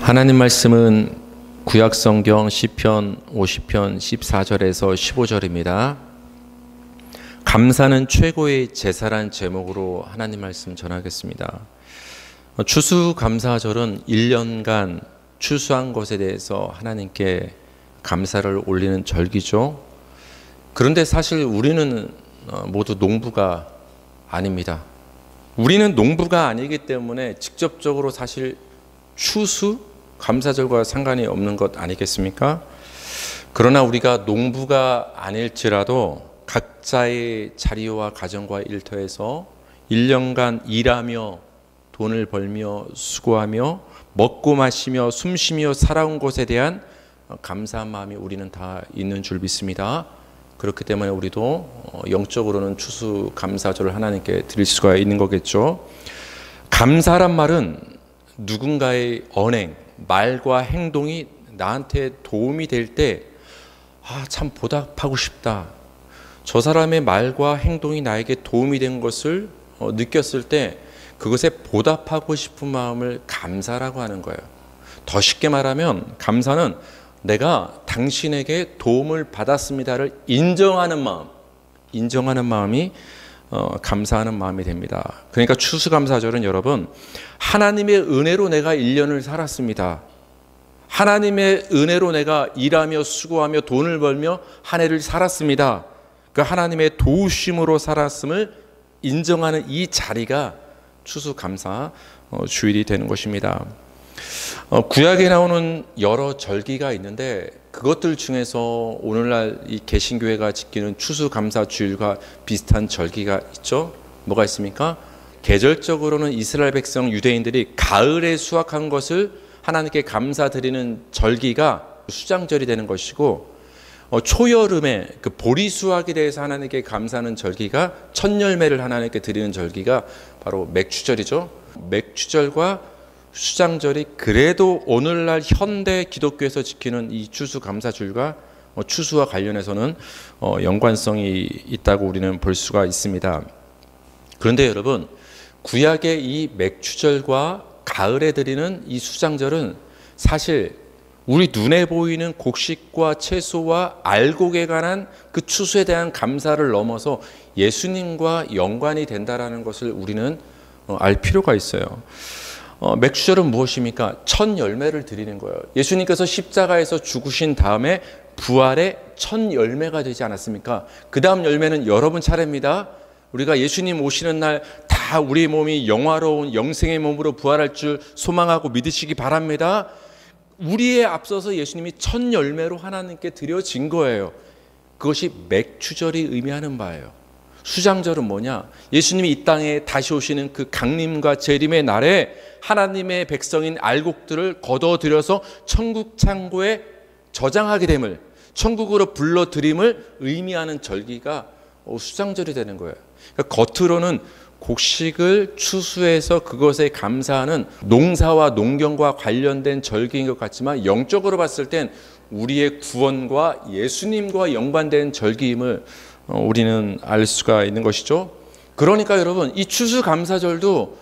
하나님 말씀은 구약성경 시편 50편 14절에서 15절입니다. 감사는 최고의 제사란 제목으로 하나님 말씀 전하겠습니다. 추수감사절은 1년간 추수한 것에 대해서 하나님께 감사를 올리는 절기죠. 그런데 사실 우리는 모두 농부가 아닙니다. 우리는 농부가 아니기 때문에 직접적으로 사실 추수 감사절과 상관이 없는 것 아니겠습니까? 그러나 우리가 농부가 아닐지라도 각자의 자리와 가정과 일터에서 1년간 일하며 돈을 벌며 수고하며 먹고 마시며 숨쉬며 살아온 것에 대한 감사한 마음이 우리는 다 있는 줄 믿습니다. 그렇기 때문에 우리도 영적으로는 추수 감사절을 하나님께 드릴 수가 있는 거겠죠. 감사란 말은 누군가의 언행, 말과 행동이 나한테 도움이 될 때 참 보답하고 싶다. 저 사람의 말과 행동이 나에게 도움이 된 것을 느꼈을 때 그것에 보답하고 싶은 마음을 감사라고 하는 거예요. 더 쉽게 말하면 감사는 내가 당신에게 도움을 받았습니다를 인정하는 마음이 감사하는 마음이 됩니다. 그러니까 추수감사절은 여러분, 하나님의 은혜로 내가 1년을 살았습니다. 하나님의 은혜로 내가 일하며 수고하며 돈을 벌며 한 해를 살았습니다. 그 하나님의 도우심으로 살았음을 인정하는 이 자리가 추수감사 주일이 되는 것입니다. 구약에 나오는 여러 절기가 있는데 그것들 중에서 오늘날 이 개신교회가 지키는 추수감사 주일과 비슷한 절기가 있죠. 뭐가 있습니까? 계절적으로는 이스라엘 백성 유대인들이 가을에 수확한 것을 하나님께 감사드리는 절기가 수장절이 되는 것이고, 초여름에 그 보리 수확에 대해서 하나님께 감사하는 절기가 첫 열매를 하나님께 드리는 절기가 바로 맥추절이죠. 맥추절과 수장절이 그래도 오늘날 현대 기독교에서 지키는 이 추수감사주일과 추수와 관련해서는 연관성이 있다고 우리는 볼 수가 있습니다. 그런데 여러분, 구약의 이 맥추절과 가을에 드리는 이 수장절은 사실 우리 눈에 보이는 곡식과 채소와 알곡에 관한 그 추수에 대한 감사를 넘어서 예수님과 연관이 된다는 것을 우리는 알 필요가 있어요. 맥추절은 무엇입니까? 첫 열매를 드리는 거예요. 예수님께서 십자가에서 죽으신 다음에 부활의 첫 열매가 되지 않았습니까? 그 다음 열매는 여러분 차례입니다. 우리가 예수님 오시는 날 다 우리 몸이 영화로운 영생의 몸으로 부활할 줄 소망하고 믿으시기 바랍니다. 우리에 앞서서 예수님이 첫 열매로 하나님께 드려진 거예요. 그것이 맥추절이 의미하는 바예요. 수장절은 뭐냐? 예수님이 이 땅에 다시 오시는 그 강림과 재림의 날에 하나님의 백성인 알곡들을 거둬들여서 천국 창고에 저장하게 됨을, 천국으로 불러들임을 의미하는 절기가 수장절이 되는 거예요. 그러니까 겉으로는 곡식을 추수해서 그것에 감사하는 농사와 농경과 관련된 절기인 것 같지만 영적으로 봤을 땐 우리의 구원과 예수님과 연관된 절기임을 우리는 알 수가 있는 것이죠. 그러니까 여러분, 이 추수감사절도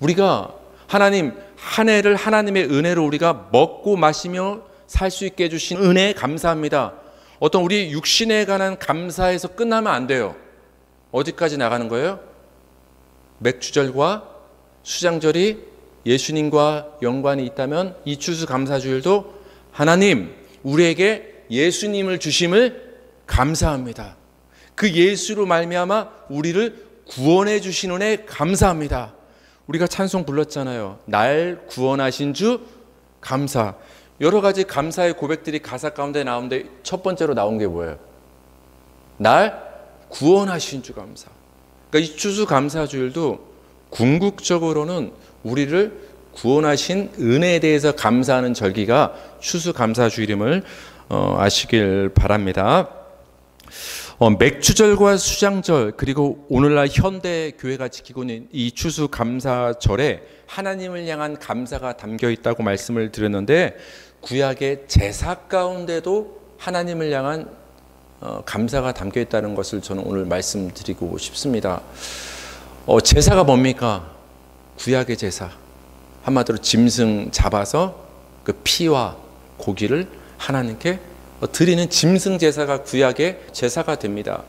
우리가 하나님 한 해를 하나님의 은혜로 우리가 먹고 마시며 살 수 있게 해주신 은혜에 감사합니다. 어떤 우리 육신에 관한 감사에서 끝나면 안 돼요. 어디까지 나가는 거예요? 맥추절과 수장절이 예수님과 연관이 있다면 이 추수감사주일도 하나님 우리에게 예수님을 주심을 감사합니다. 그 예수로 말미암아 우리를 구원해 주신 은혜 감사합니다. 우리가 찬송 불렀잖아요. 날 구원하신 주 감사. 여러 가지 감사의 고백들이 가사 가운데 나오는데 첫 번째로 나온 게 뭐예요? 날 구원하신 주 감사. 그러니까 이 추수감사주일도 궁극적으로는 우리를 구원하신 은혜에 대해서 감사하는 절기가 추수감사주일임을 아시길 바랍니다. 맥추절과 수장절, 그리고 오늘날 현대 교회가 지키고 있는 이 추수감사절에 하나님을 향한 감사가 담겨 있다고 말씀을 드렸는데, 구약의 제사 가운데도 하나님을 향한 감사가 담겨 있다는 것을 저는 오늘 말씀드리고 싶습니다. 제사가 뭡니까? 구약의 제사. 한마디로 짐승 잡아서 그 피와 고기를 하나님께 드리는 짐승 제사가 구약의 제사가 됩니다.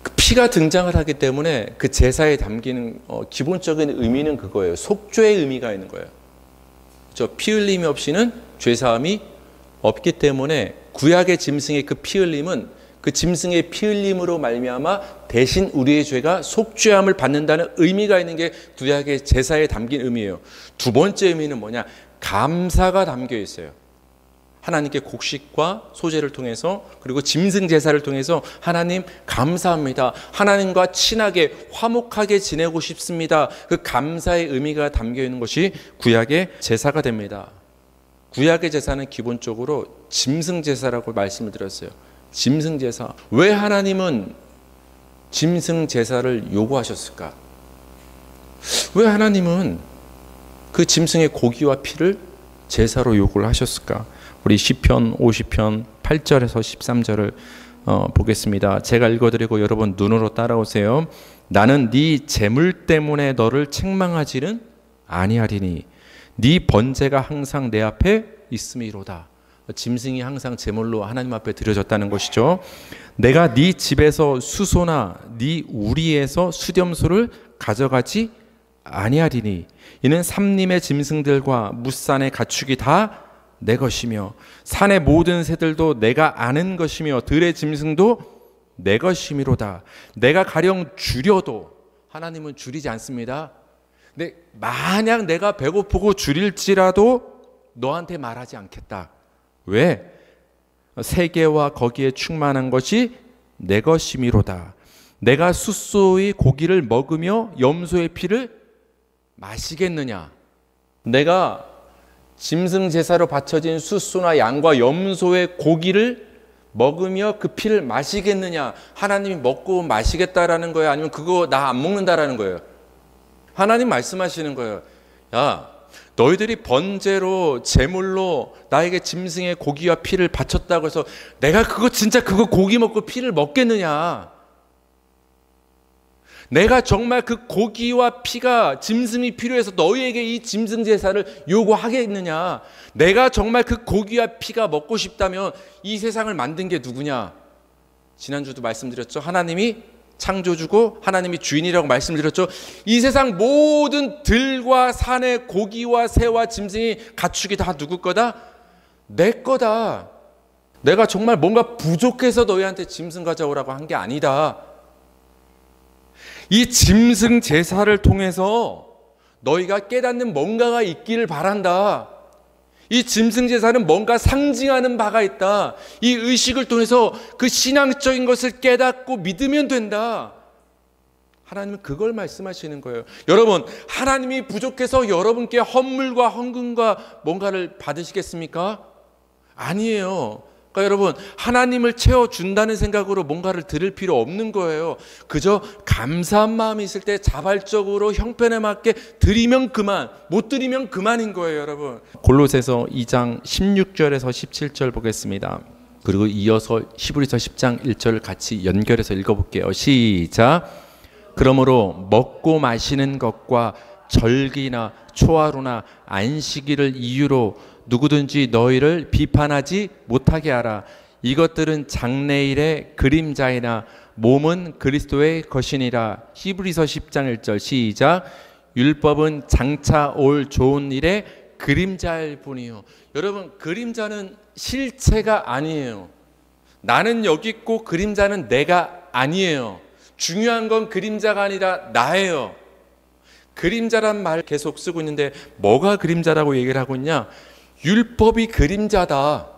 그 피가 등장을 하기 때문에 그 제사에 담기는 기본적인 의미는 그거예요. 속죄의 의미가 있는 거예요. 피 흘림이 없이는 죄사함이 없기 때문에 구약의 짐승의 그 피 흘림은 그 짐승의 피 흘림으로 말미암아 대신 우리의 죄가 속죄함을 받는다는 의미가 있는 게 구약의 제사에 담긴 의미예요. 두 번째 의미는 뭐냐? 감사가 담겨 있어요. 하나님께 곡식과 소제를 통해서 그리고 짐승 제사를 통해서 하나님 감사합니다. 하나님과 친하게 화목하게 지내고 싶습니다. 그 감사의 의미가 담겨 있는 것이 구약의 제사가 됩니다. 구약의 제사는 기본적으로 짐승 제사라고 말씀을 드렸어요. 짐승 제사. 왜 하나님은 짐승 제사를 요구하셨을까? 왜 하나님은 그 짐승의 고기와 피를 제사로 요구를 하셨을까? 우리 시편 50편 8절에서 13절을 보겠습니다. 제가 읽어드리고 여러분 눈으로 따라오세요. 나는 네 재물 때문에 너를 책망하지는 아니하리니 네 번제가 항상 내 앞에 있음이로다. 짐승이 항상 제물로 하나님 앞에 드려졌다는 것이죠. 내가 네 집에서 수소나 네 우리에서 수렴소를 가져가지 아니하리니 이는 삼림의 짐승들과 무산의 가축이 다 내 것이며 산의 모든 새들도 내가 아는 것이며 들의 짐승도 내 것이미로다. 내가 가령 줄여도 하나님은 줄이지 않습니다. 근데 만약 내가 배고프고 줄일지라도 너한테 말하지 않겠다. 왜? 세계와 거기에 충만한 것이 내 것이미로다. 내가 숫소의 고기를 먹으며 염소의 피를 마시겠느냐? 내가 짐승 제사로 바쳐진 숫소나 양과 염소의 고기를 먹으며 그 피를 마시겠느냐? 하나님이 먹고 마시겠다라는 거예요? 아니면 그거 나 안 먹는다라는 거예요? 하나님 말씀하시는 거예요. 야, 너희들이 번제로 제물로 나에게 짐승의 고기와 피를 바쳤다고 해서 내가 그거 진짜 그거 고기 먹고 피를 먹겠느냐? 내가 정말 그 고기와 피가 짐승이 필요해서 너희에게 이 짐승 제사를 요구하겠느냐? 내가 정말 그 고기와 피가 먹고 싶다면 이 세상을 만든 게 누구냐? 지난주도 말씀드렸죠. 하나님이 창조주고 하나님이 주인이라고 말씀드렸죠. 이 세상 모든 들과 산의 고기와 새와 짐승이 가축이 다 누구 거다? 내 거다. 내가 정말 뭔가 부족해서 너희한테 짐승 가져오라고 한 게 아니다. 이 짐승 제사를 통해서 너희가 깨닫는 뭔가가 있기를 바란다. 이 짐승 제사는 뭔가 상징하는 바가 있다. 이 의식을 통해서 그 신앙적인 것을 깨닫고 믿으면 된다. 하나님은 그걸 말씀하시는 거예요. 여러분, 하나님이 부족해서 여러분께 헌물과 헌금과 뭔가를 받으시겠습니까? 아니에요. 그러니까 여러분, 하나님을 채워준다는 생각으로 뭔가를 드릴 필요 없는 거예요. 그저 감사한 마음이 있을 때 자발적으로 형편에 맞게 드리면 그만, 못 드리면 그만인 거예요, 여러분. 골로새서 2장 16절에서 17절 보겠습니다. 그리고 이어서 히브리서 10장 1절을 같이 연결해서 읽어볼게요. 시작. 그러므로 먹고 마시는 것과 절기나 초하루나 안식일을 이유로 누구든지 너희를 비판하지 못하게 하라. 이것들은 장래일의 그림자이나 몸은 그리스도의 것이니라. 히브리서 10장 1절 시작. 율법은 장차 올 좋은 일의 그림자일 뿐이요. 여러분, 그림자는 실체가 아니에요. 나는 여기 있고 그림자는 내가 아니에요. 중요한 건 그림자가 아니라 나예요. 그림자란 말 계속 쓰고 있는데 뭐가 그림자라고 얘기를 하고 있냐? 율법이 그림자다.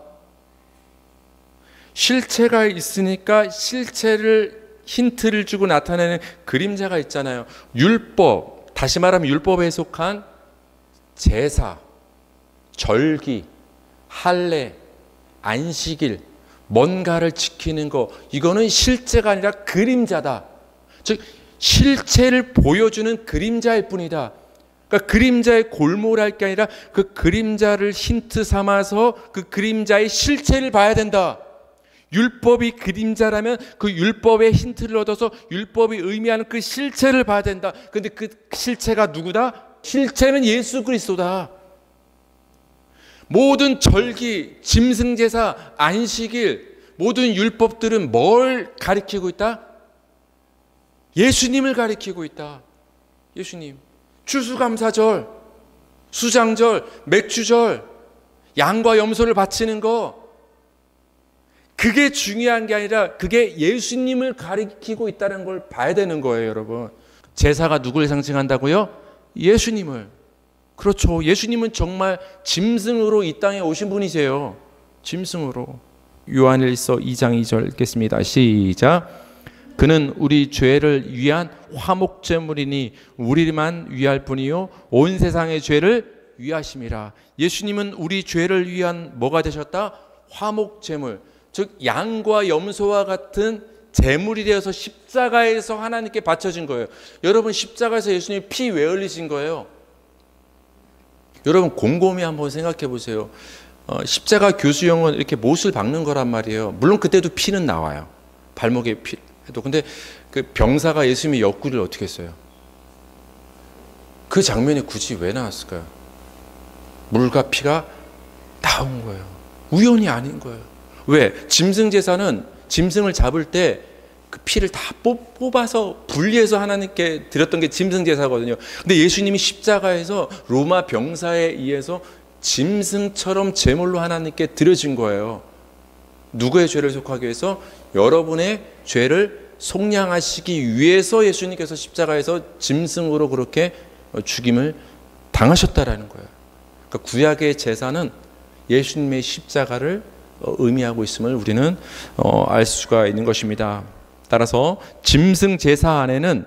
실체가 있으니까 실체를 힌트를 주고 나타내는 그림자가 있잖아요. 율법, 다시 말하면 율법에 속한 제사, 절기, 할례, 안식일, 뭔가를 지키는 거, 이거는 실제가 아니라 그림자다. 즉 실체를 보여주는 그림자일 뿐이다. 그러니까 그림자의 골몰할 게 아니라 그 그림자를 힌트 삼아서 그 그림자의 실체를 봐야 된다. 율법이 그림자라면 그 율법의 힌트를 얻어서 율법이 의미하는 그 실체를 봐야 된다. 그런데 그 실체가 누구다? 실체는 예수 그리스도다. 모든 절기, 짐승제사, 안식일, 모든 율법들은 뭘 가리키고 있다? 예수님을 가리키고 있다. 예수님. 추수감사절, 수장절, 맥주절, 양과 염소를 바치는 거, 그게 중요한 게 아니라 그게 예수님을 가리키고 있다는 걸 봐야 되는 거예요, 여러분. 제사가 누구를 상징한다고요? 예수님을. 그렇죠. 예수님은 정말 짐승으로 이 땅에 오신 분이세요. 짐승으로. 요한일서 2장 2절 읽겠습니다. 시작. 그는 우리 죄를 위한 화목제물이니 우리만 위할 뿐이요 온 세상의 죄를 위하심이라. 예수님은 우리 죄를 위한 뭐가 되셨다? 화목제물. 즉 양과 염소와 같은 제물이 되어서 십자가에서 하나님께 바쳐진 거예요. 여러분, 십자가에서 예수님이 피 왜 흘리신 거예요? 여러분, 곰곰이 한번 생각해 보세요. 십자가 교수형은 이렇게 못을 박는 거란 말이에요. 물론 그때도 피는 나와요. 발목에 피 해도. 근데 그 병사가 예수님의 옆구리를 어떻게 했어요? 그 장면이 굳이 왜 나왔을까요? 물과 피가 나온 거예요. 우연이 아닌 거예요. 왜? 짐승 제사는 짐승을 잡을 때 그 피를 다 뽑아서 분리해서 하나님께 드렸던 게 짐승 제사거든요. 근데 예수님이 십자가에서 로마 병사에 의해서 짐승처럼 제물로 하나님께 드려진 거예요. 누구의 죄를 속하기 위해서? 여러분의 죄를 속량하시기 위해서 예수님께서 십자가에서 짐승으로 그렇게 죽임을 당하셨다라는 거예요. 그러니까 구약의 제사는 예수님의 십자가를 의미하고 있음을 우리는 알 수가 있는 것입니다. 따라서 짐승 제사 안에는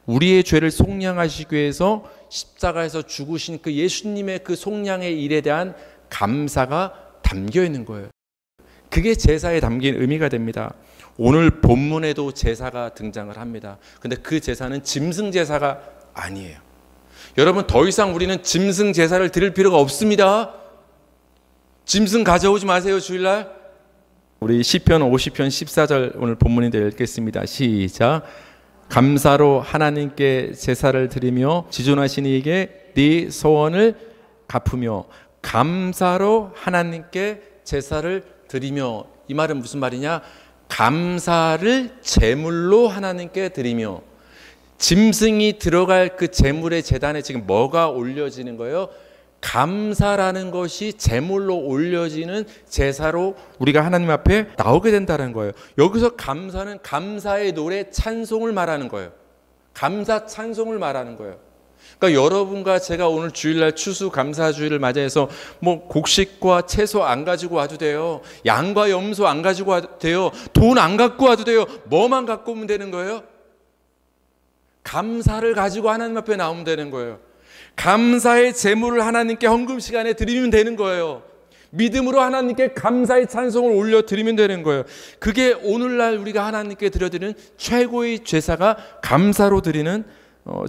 우리의 죄를 속량하시기 위해서 십자가에서 죽으신 그 예수님의 그 속량의 일에 대한 감사가 담겨 있는 거예요. 그게 제사에 담긴 의미가 됩니다. 오늘 본문에도 제사가 등장을 합니다. 근데 그 제사는 짐승 제사가 아니에요. 여러분, 더 이상 우리는 짐승 제사를 드릴 필요가 없습니다. 짐승 가져오지 마세요, 주일날. 우리 시편 50편 14절 오늘 본문인데 읽겠습니다. 시작. 감사로 하나님께 제사를 드리며 지존하신 이에게 네 소원을 갚으며. 감사로 하나님께 제사를 드리며. 이 말은 무슨 말이냐? 감사를 제물로 하나님께 드리며. 짐승이 들어갈 그 제물의 제단에 지금 뭐가 올려지는 거예요? 감사라는 것이 제물로 올려지는 제사로 우리가 하나님 앞에 나오게 된다는 거예요. 여기서 감사는 감사의 노래, 찬송을 말하는 거예요. 감사 찬송을 말하는 거예요. 그러니까 여러분과 제가 오늘 주일날 추수감사주일을 맞이해서 뭐 곡식과 채소 안 가지고 와도 돼요. 양과 염소 안 가지고 와도 돼요. 돈 안 갖고 와도 돼요. 뭐만 갖고 오면 되는 거예요? 감사를 가지고 하나님 앞에 나오면 되는 거예요. 감사의 제물을 하나님께 헌금 시간에 드리면 되는 거예요. 믿음으로 하나님께 감사의 찬송을 올려드리면 되는 거예요. 그게 오늘날 우리가 하나님께 드려드리는 최고의 제사가 감사로 드리는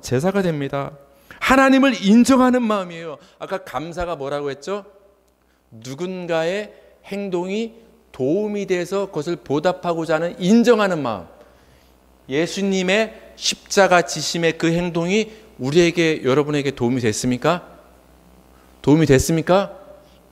제사가 됩니다. 하나님을 인정하는 마음이에요. 아까 감사가 뭐라고 했죠? 누군가의 행동이 도움이 돼서 그것을 보답하고자 하는 인정하는 마음. 예수님의 십자가 지심의 그 행동이 우리에게, 여러분에게 도움이 됐습니까? 도움이 됐습니까?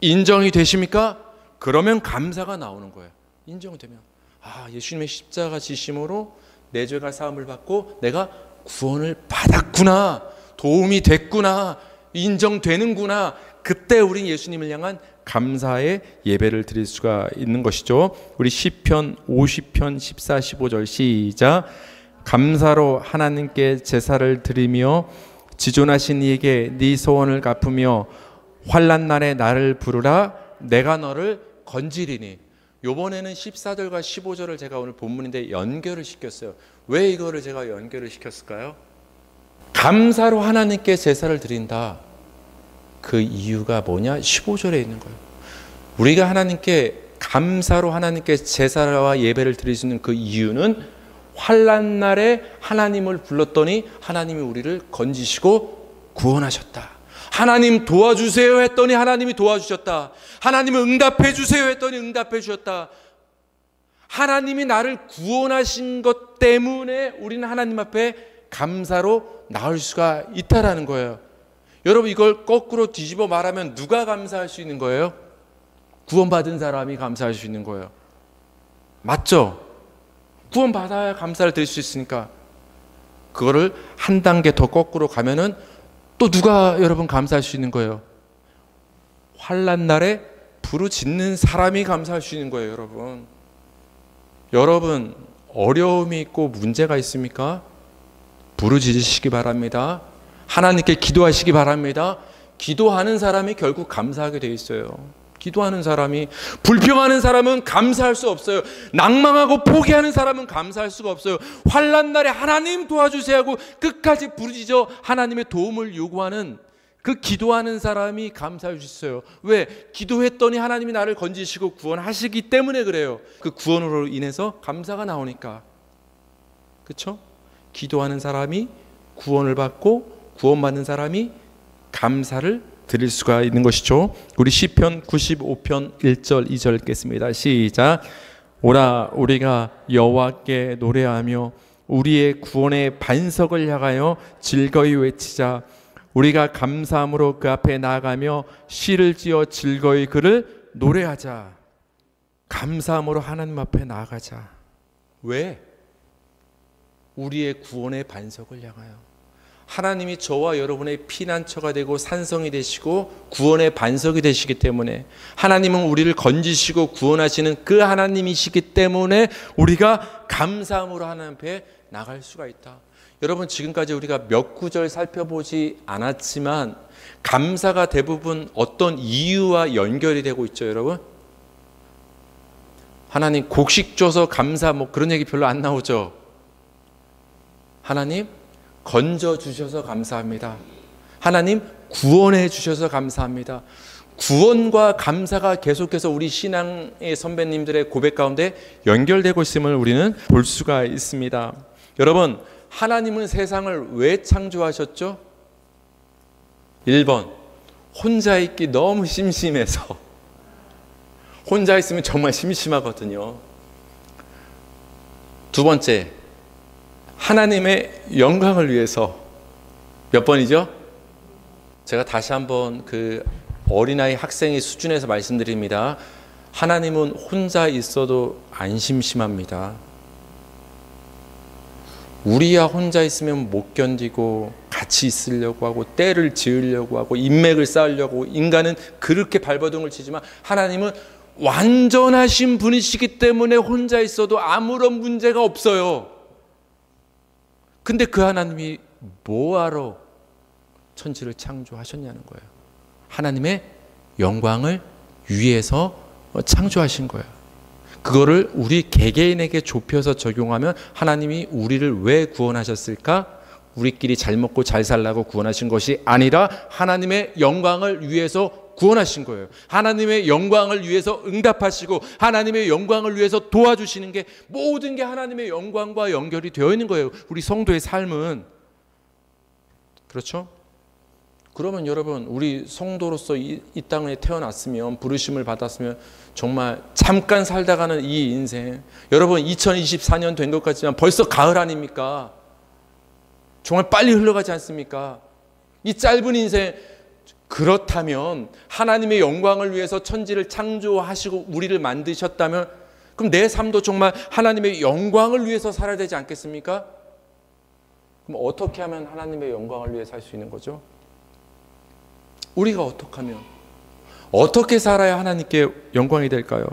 인정이 되십니까? 그러면 감사가 나오는 거예요. 인정이 되면, 아, 예수님의 십자가 지심으로 내 죄가 사함을 받고 내가 구원을 받았구나, 도움이 됐구나, 인정되는구나. 그때 우린 예수님을 향한 감사의 예배를 드릴 수가 있는 것이죠. 우리 시편 50편 14, 15절 시작. 감사로 하나님께 제사를 드리며 지존하신 이에게 네 소원을 갚으며 환난 날에 나를 부르라 내가 너를 건지리니. 요번에는 14절과 15절을 제가 오늘 본문인데 연결을 시켰어요. 왜 이거를 제가 연결을 시켰을까요? 감사로 하나님께 제사를 드린다. 그 이유가 뭐냐? 15절에 있는 거예요. 우리가 하나님께 감사로 하나님께 제사와 예배를 드릴 수 있는 그 이유는 환난 날에 하나님을 불렀더니 하나님이 우리를 건지시고 구원하셨다. 하나님 도와주세요 했더니 하나님이 도와주셨다. 하나님 응답해 주세요 했더니 응답해 주셨다. 하나님이 나를 구원하신 것 때문에 우리는 하나님 앞에 감사로 나올 수가 있다라는 거예요. 여러분, 이걸 거꾸로 뒤집어 말하면 누가 감사할 수 있는 거예요? 구원받은 사람이 감사할 수 있는 거예요. 맞죠? 구원받아야 감사를 드릴 수 있으니까. 그거를 한 단계 더 거꾸로 가면은 또 누가 여러분 감사할 수 있는 거예요? 환난 날에 부르짖는 사람이 감사할 수 있는 거예요, 여러분. 여러분 어려움이 있고 문제가 있습니까? 부르짖으시기 바랍니다. 하나님께 기도하시기 바랍니다. 기도하는 사람이 결국 감사하게 돼 있어요. 기도하는 사람이, 불평하는 사람은 감사할 수 없어요. 낭망하고 포기하는 사람은 감사할 수가 없어요. 환난 날에 하나님 도와주세요 하고 끝까지 부르짖어 하나님의 도움을 요구하는 그 기도하는 사람이 감사할 수 있어요. 왜? 기도했더니 하나님이 나를 건지시고 구원하시기 때문에 그래요. 그 구원으로 인해서 감사가 나오니까. 그렇죠? 기도하는 사람이 구원을 받고 구원받는 사람이 감사를 드릴 수가 있는 것이죠. 우리 시편 95편 1절 2절 읽겠습니다. 시작. 오라 우리가 여호와께 노래하며 우리의 구원의 반석을 향하여 즐거이 외치자. 우리가 감사함으로 그 앞에 나아가며 시를 지어 즐거이 그를 노래하자. 감사함으로 하나님 앞에 나아가자. 왜? 우리의 구원의 반석을 향하여. 하나님이 저와 여러분의 피난처가 되고 산성이 되시고 구원의 반석이 되시기 때문에, 하나님은 우리를 건지시고 구원하시는 그 하나님이시기 때문에 우리가 감사함으로 하나님 앞에 나갈 수가 있다. 여러분 지금까지 우리가 몇 구절 살펴보지 않았지만 감사가 대부분 어떤 이유와 연결이 되고 있죠, 여러분? 하나님 곡식 줘서 감사, 뭐 그런 얘기 별로 안 나오죠. 하나님 건져 주셔서 감사합니다. 하나님 구원해 주셔서 감사합니다. 구원과 감사가 계속해서 우리 신앙의 선배님들의 고백 가운데 연결되고 있음을 우리는 볼 수가 있습니다. 여러분, 하나님은 세상을 왜 창조하셨죠? 1번, 혼자 있기 너무 심심해서. 혼자 있으면 정말 심심하거든요. 2번째, 하나님의 영광을 위해서. 몇 번이죠? 제가 다시 한번 그 어린아이 학생의 수준에서 말씀드립니다. 하나님은 혼자 있어도 안 심심합니다. 우리야 혼자 있으면 못 견디고 같이 있으려고 하고 때를 지으려고 하고 인맥을 쌓으려고 인간은 그렇게 발버둥을 치지만 하나님은 완전하신 분이시기 때문에 혼자 있어도 아무런 문제가 없어요. 근데 그 하나님이 뭐하러 천지를 창조하셨냐는 거예요. 하나님의 영광을 위해서 창조하신 거예요. 그거를 우리 개개인에게 좁혀서 적용하면 하나님이 우리를 왜 구원하셨을까? 우리끼리 잘 먹고 잘 살라고 구원하신 것이 아니라 하나님의 영광을 위해서 구원하신 거예요. 하나님의 영광을 위해서 응답하시고 하나님의 영광을 위해서 도와주시는 게, 모든 게 하나님의 영광과 연결이 되어 있는 거예요. 우리 성도의 삶은. 그렇죠? 그러면 여러분, 우리 성도로서 이 땅에 태어났으면, 부르심을 받았으면 정말 잠깐 살다가는 이 인생, 여러분 2024년 된 것 같지만 벌써 가을 아닙니까? 정말 빨리 흘러가지 않습니까? 이 짧은 인생, 그렇다면 하나님의 영광을 위해서 천지를 창조하시고 우리를 만드셨다면 그럼 내 삶도 정말 하나님의 영광을 위해서 살아야 되지 않겠습니까? 그럼 어떻게 하면 하나님의 영광을 위해 살 수 있는 거죠? 우리가 어떻게 살아야 하나님께 영광이 될까요?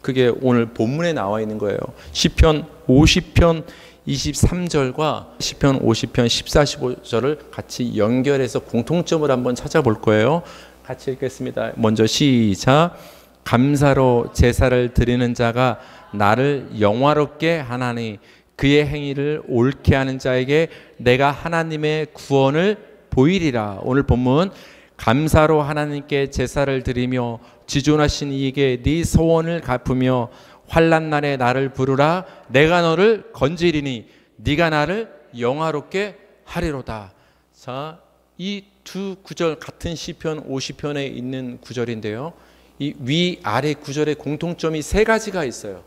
그게 오늘 본문에 나와 있는 거예요. 시편 50편 23절과 시편 50편 14, 15절을 같이 연결해서 공통점을 한번 찾아볼 거예요. 같이 읽겠습니다. 먼저 시작. 감사로 제사를 드리는 자가 나를 영화롭게 하나니 그의 행위를 옳게 하는 자에게 내가 하나님의 구원을 보이리라. 오늘 본문, 감사로 하나님께 제사를 드리며 지존하신 이에게 네 소원을 갚으며 환난 날에 나를 부르라. 내가 너를 건지리니 네가 나를 영화롭게 하리로다. 자, 이 두 구절 같은 시편 50편에 있는 구절인데요. 이 위아래 구절의 공통점이 3가지가 있어요.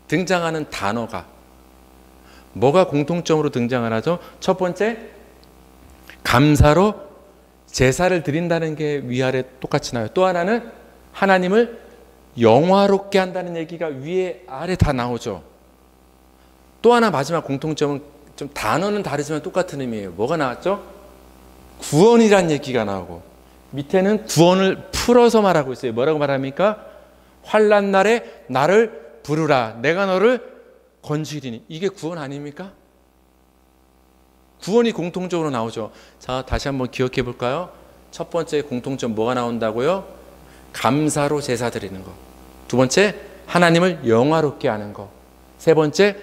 등장하는 단어가. 뭐가 공통점으로 등장하죠? 첫 번째, 감사로 제사를 드린다는 게 위아래 똑같이 나와요. 또 하나는 하나님을 영화롭게 한다는 얘기가 위에 아래 다 나오죠. 또 하나 마지막 공통점은 좀 단어는 다르지만 똑같은 의미예요. 뭐가 나왔죠? 구원이란 얘기가 나오고 밑에는 구원을 풀어서 말하고 있어요. 뭐라고 말합니까? 환난 날에 나를 부르라. 내가 너를 건지리니. 이게 구원 아닙니까? 구원이 공통적으로 나오죠. 자, 다시 한번 기억해 볼까요? 첫 번째 공통점 뭐가 나온다고요? 감사로 제사 드리는 거. 두 번째, 하나님을 영화롭게 하는 거. 세 번째,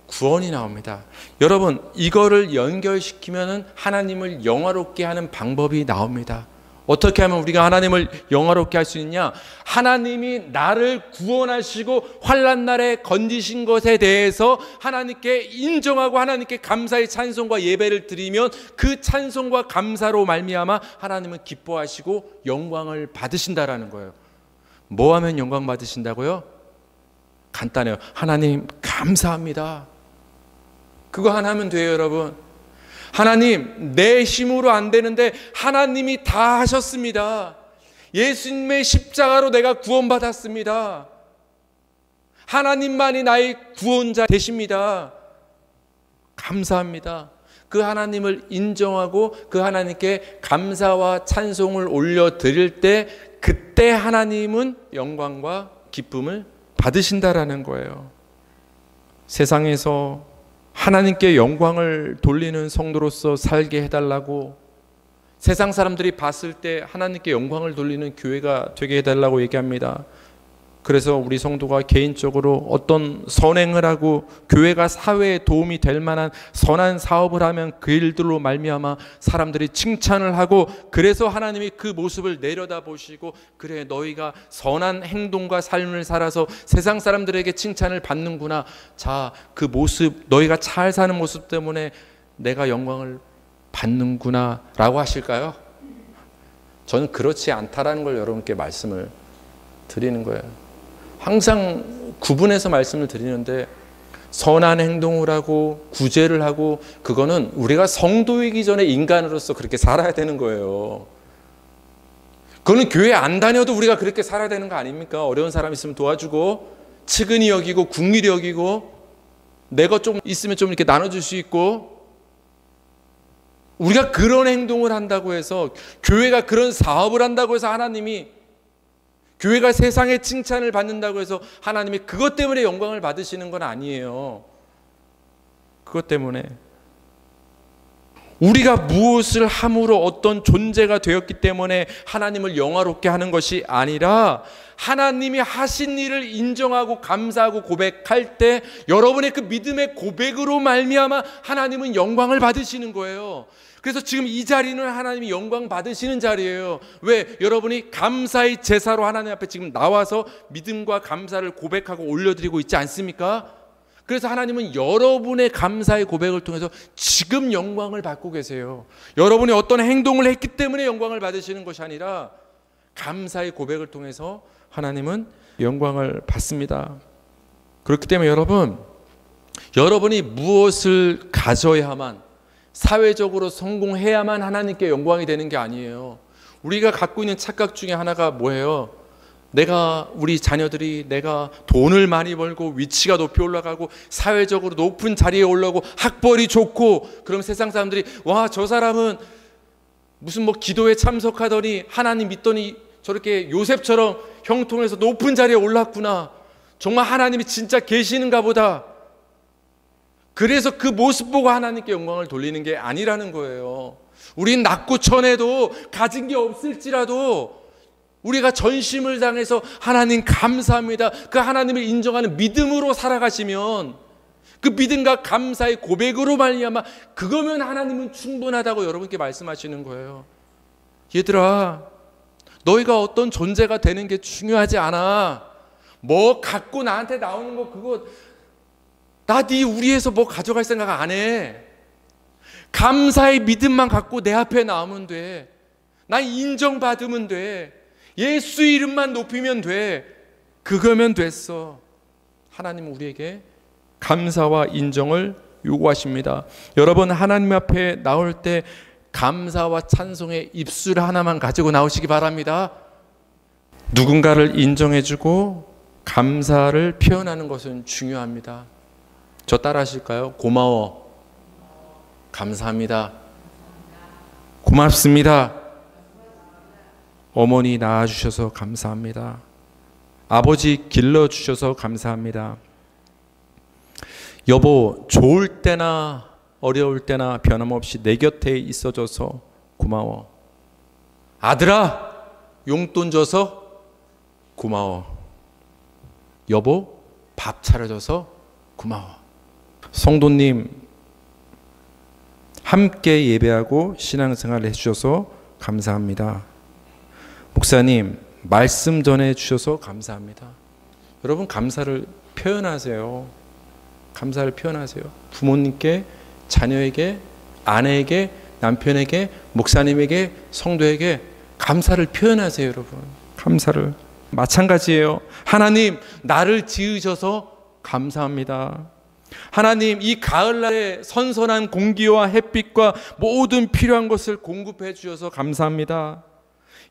구원이 나옵니다. 여러분, 이거를 연결시키면은 하나님을 영화롭게 하는 방법이 나옵니다. 어떻게 하면 우리가 하나님을 영화롭게 할 수 있냐? 하나님이 나를 구원하시고 환난 날에 건지신 것에 대해서 하나님께 인정하고 하나님께 감사의 찬송과 예배를 드리면 그 찬송과 감사로 말미암아 하나님은 기뻐하시고 영광을 받으신다라는 거예요. 뭐 하면 영광 받으신다고요? 간단해요. 하나님 감사합니다. 그거 하나 하면 돼요, 여러분. 하나님, 내 힘으로 안 되는데 하나님이 다 하셨습니다. 예수님의 십자가로 내가 구원받았습니다. 하나님만이 나의 구원자 되십니다. 감사합니다. 그 하나님을 인정하고 그 하나님께 감사와 찬송을 올려드릴 때 그때 하나님은 영광과 기쁨을 받으신다라는 거예요. 세상에서 하나님께 영광을 돌리는 성도로서 살게 해달라고, 세상 사람들이 봤을 때 하나님께 영광을 돌리는 교회가 되게 해달라고 얘기합니다. 그래서 우리 성도가 개인적으로 어떤 선행을 하고 교회가 사회에 도움이 될 만한 선한 사업을 하면 그 일들로 말미암아 사람들이 칭찬을 하고, 그래서 하나님이 그 모습을 내려다보시고 그래 너희가 선한 행동과 삶을 살아서 세상 사람들에게 칭찬을 받는구나. 자, 그 모습, 너희가 잘 사는 모습 때문에 내가 영광을 받는구나 라고 하실까요? 저는 그렇지 않다라는 걸 여러분께 말씀을 드리는 거예요. 항상 구분해서 말씀을 드리는데 선한 행동을 하고 구제를 하고 그거는 우리가 성도이기 전에 인간으로서 그렇게 살아야 되는 거예요. 그거는 교회 안 다녀도 우리가 그렇게 살아야 되는 거 아닙니까? 어려운 사람 있으면 도와주고 측은히 여기고 궁일이 여기고 내 것 좀 있으면 좀 이렇게 나눠줄 수 있고, 우리가 그런 행동을 한다고 해서, 교회가 그런 사업을 한다고 해서 하나님이, 교회가 세상의 칭찬을 받는다고 해서 하나님이 그것 때문에 영광을 받으시는 건 아니에요. 그것 때문에 우리가 무엇을 함으로 어떤 존재가 되었기 때문에 하나님을 영화롭게 하는 것이 아니라 하나님이 하신 일을 인정하고 감사하고 고백할 때 여러분의 그 믿음의 고백으로 말미암아 하나님은 영광을 받으시는 거예요. 그래서 지금 이 자리는 하나님이 영광 받으시는 자리예요. 왜? 여러분이 감사의 제사로 하나님 앞에 지금 나와서 믿음과 감사를 고백하고 올려드리고 있지 않습니까? 그래서 하나님은 여러분의 감사의 고백을 통해서 지금 영광을 받고 계세요. 여러분이 어떤 행동을 했기 때문에 영광을 받으시는 것이 아니라 감사의 고백을 통해서 하나님은 영광을 받습니다. 그렇기 때문에 여러분이 무엇을 가져야만, 사회적으로 성공해야만 하나님께 영광이 되는 게 아니에요. 우리가 갖고 있는 착각 중에 하나가 뭐예요? 우리 자녀들이 내가 돈을 많이 벌고 위치가 높이 올라가고 사회적으로 높은 자리에 올라가고 학벌이 좋고, 그럼 세상 사람들이 와, 저 사람은 무슨 기도에 참석하더니 하나님 믿더니 저렇게 요셉처럼 형통해서 높은 자리에 올랐구나. 정말 하나님이 진짜 계시는가 보다. 그래서 그 모습 보고 하나님께 영광을 돌리는 게 아니라는 거예요. 우린 낮고 천해도 가진 게 없을지라도 우리가 전심을 당해서 하나님 감사합니다, 그 하나님을 인정하는 믿음으로 살아가시면, 그 믿음과 감사의 고백으로 말미암아 그거면 하나님은 충분하다고 여러분께 말씀하시는 거예요. 얘들아, 너희가 어떤 존재가 되는 게 중요하지 않아. 뭐 갖고 나한테 나오는 거 그거 나 네 우리에서 뭐 가져갈 생각 안 해. 감사의 믿음만 갖고 내 앞에 나오면 돼. 나 인정받으면 돼. 예수 이름만 높이면 돼. 그거면 됐어. 하나님은 우리에게 감사와 인정을 요구하십니다. 여러분, 하나님 앞에 나올 때 감사와 찬송의 입술 하나만 가지고 나오시기 바랍니다. 누군가를 인정해주고 감사를 표현하는 것은 중요합니다. 저 따라 하실까요? 고마워. 감사합니다. 고맙습니다. 어머니 낳아주셔서 감사합니다. 아버지 길러주셔서 감사합니다. 여보, 좋을 때나 어려울 때나 변함없이 내 곁에 있어줘서 고마워. 아들아, 용돈 줘서 고마워. 여보, 밥 차려줘서 고마워. 성도님, 함께 예배하고 신앙생활을 해주셔서 감사합니다. 목사님, 말씀 전해주셔서 감사합니다. 여러분, 감사를 표현하세요. 감사를 표현하세요. 부모님께, 자녀에게, 아내에게, 남편에게, 목사님에게, 성도에게 감사를 표현하세요. 여러분, 감사를. 마찬가지예요. 하나님, 나를 지으셔서 감사합니다. 하나님, 이 가을날에 선선한 공기와 햇빛과 모든 필요한 것을 공급해 주셔서 감사합니다.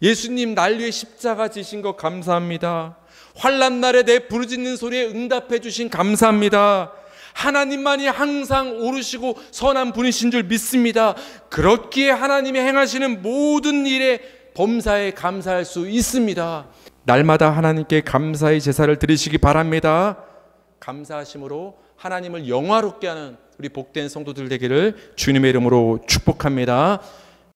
예수님, 날 위해 십자가 지신 것 감사합니다. 환난 날에 내 부르짖는 소리에 응답해 주신 감사합니다. 하나님만이 항상 오르시고 선한 분이신 줄 믿습니다. 그렇기에 하나님이 행하시는 모든 일에 범사에 감사할 수 있습니다. 날마다 하나님께 감사의 제사를 드리시기 바랍니다. 감사하심으로 하나님을 영화롭게 하는 우리 복된 성도들 되기를 주님의 이름으로 축복합니다.